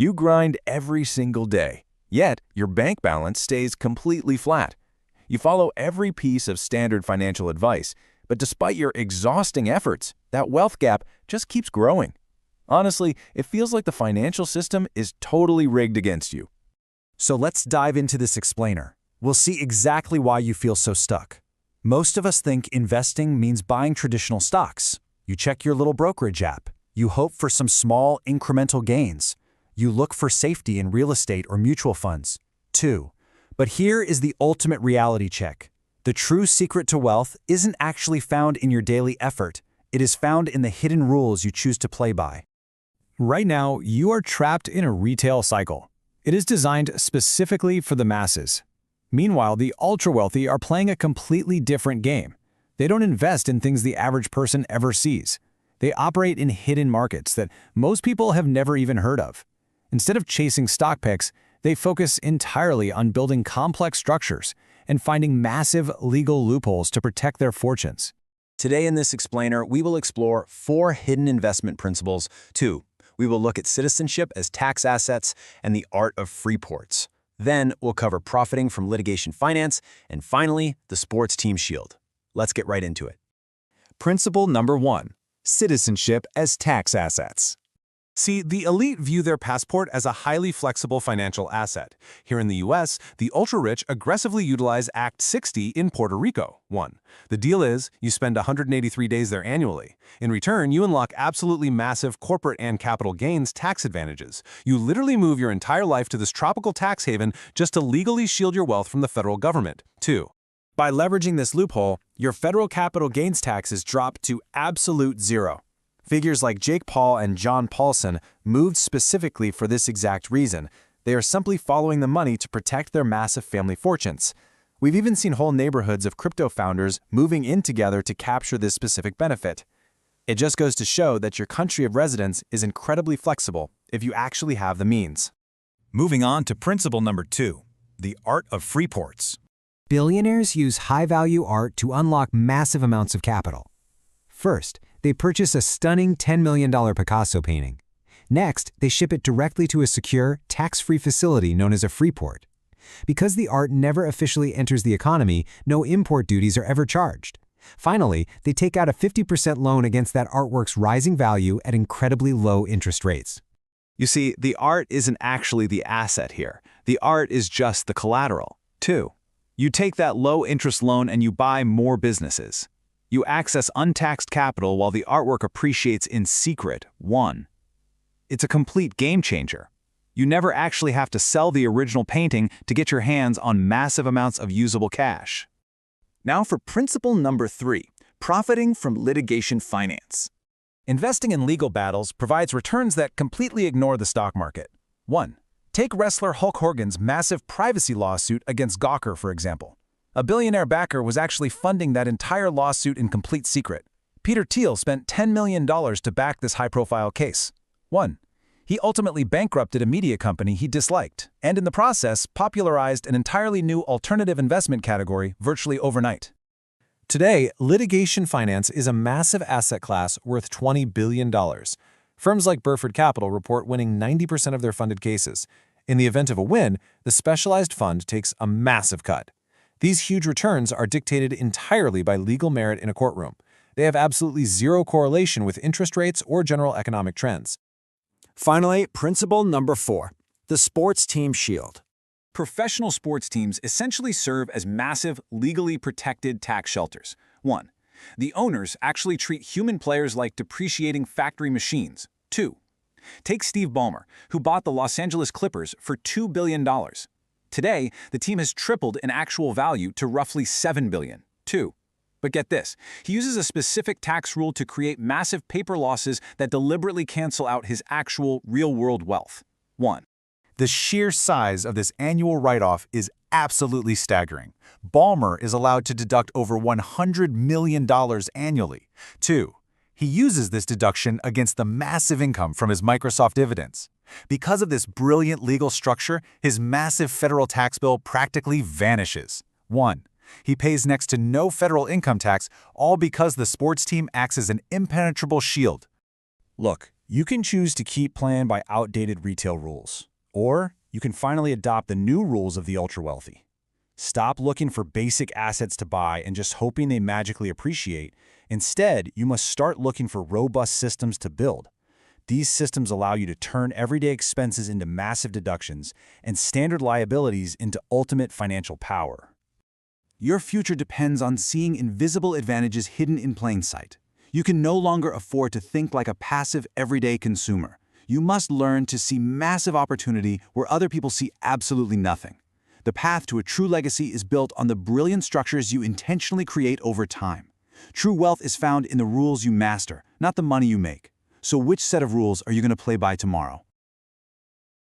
You grind every single day, yet your bank balance stays completely flat. You follow every piece of standard financial advice, but despite your exhausting efforts, that wealth gap just keeps growing. Honestly, it feels like the financial system is totally rigged against you. So let's dive into this explainer. We'll see exactly why you feel so stuck. Most of us think investing means buying traditional stocks. You check your little brokerage app. You hope for some small, incremental gains. You look for safety in real estate or mutual funds. 2. But here is the ultimate reality check. The true secret to wealth isn't actually found in your daily effort. It is found in the hidden rules you choose to play by. Right now, you are trapped in a retail cycle. It is designed specifically for the masses. Meanwhile, the ultra-wealthy are playing a completely different game. They don't invest in things the average person ever sees. They operate in hidden markets that most people have never even heard of. Instead of chasing stock picks, they focus entirely on building complex structures and finding massive legal loopholes to protect their fortunes. Today in this explainer, we will explore 4 hidden investment principles. 2. We will look at citizenship as tax assets and the art of free ports. Then we'll cover profiting from litigation finance, and finally, the sports team shield. Let's get right into it. Principle number 1. Citizenship as tax assets. See, the elite view their passport as a highly flexible financial asset. Here in the US, the ultra-rich aggressively utilize Act 60 in Puerto Rico. 1. The deal is, you spend 183 days there annually. In return, you unlock absolutely massive corporate and capital gains tax advantages. You literally move your entire life to this tropical tax haven just to legally shield your wealth from the federal government. 2. By leveraging this loophole, your federal capital gains taxes drop to absolute zero. Figures like Jake Paul and John Paulson moved specifically for this exact reason. They are simply following the money to protect their massive family fortunes. We've even seen whole neighborhoods of crypto founders moving in together to capture this specific benefit. It just goes to show that your country of residence is incredibly flexible if you actually have the means. Moving on to principle number 2, the art of free ports. Billionaires use high-value art to unlock massive amounts of capital. First, they purchase a stunning $10 million Picasso painting. Next, they ship it directly to a secure, tax-free facility known as a free port. Because the art never officially enters the economy, no import duties are ever charged. Finally, they take out a 50% loan against that artwork's rising value at incredibly low interest rates. You see, the art isn't actually the asset here. The art is just the collateral. 2. You take that low-interest loan and you buy more businesses. You access untaxed capital while the artwork appreciates in secret. 1. It's a complete game changer. You never actually have to sell the original painting to get your hands on massive amounts of usable cash. Now for principle number 3, profiting from litigation finance. Investing in legal battles provides returns that completely ignore the stock market. 1. Take wrestler Hulk Hogan's massive privacy lawsuit against Gawker, for example. A billionaire backer was actually funding that entire lawsuit in complete secret. Peter Thiel spent $10 million to back this high-profile case. 1. He ultimately bankrupted a media company he disliked, and in the process popularized an entirely new alternative investment category virtually overnight. Today, litigation finance is a massive asset class worth $20 billion. Firms like Burford Capital report winning 90% of their funded cases. In the event of a win, the specialized fund takes a massive cut. These huge returns are dictated entirely by legal merit in a courtroom. They have absolutely zero correlation with interest rates or general economic trends. Finally, principle number 4, the sports team shield. Professional sports teams essentially serve as massive, legally protected tax shelters. 1. The owners actually treat human players like depreciating factory machines. 2. Take Steve Ballmer, who bought the Los Angeles Clippers for $2 billion. Today, the team has tripled in actual value to roughly $7 billion. 2. But get this, he uses a specific tax rule to create massive paper losses that deliberately cancel out his actual real-world wealth. 1. The sheer size of this annual write-off is absolutely staggering. Ballmer is allowed to deduct over $100 million annually. 2. He uses this deduction against the massive income from his Microsoft dividends. Because of this brilliant legal structure, his massive federal tax bill practically vanishes. 1. He pays next to no federal income tax, all because the sports team acts as an impenetrable shield. Look, You can choose to keep playing by outdated retail rules, or you can finally adopt the new rules of the ultra-wealthy. Stop looking for basic assets to buy and just hoping they magically appreciate. Instead, you must start looking for robust systems to build. These systems allow you to turn everyday expenses into massive deductions and standard liabilities into ultimate financial power. Your future depends on seeing invisible advantages hidden in plain sight. You can no longer afford to think like a passive, everyday consumer. You must learn to see massive opportunity where other people see absolutely nothing. The path to a true legacy is built on the brilliant structures you intentionally create over time. True wealth is found in the rules you master, not the money you make. So which set of rules are you going to play by tomorrow?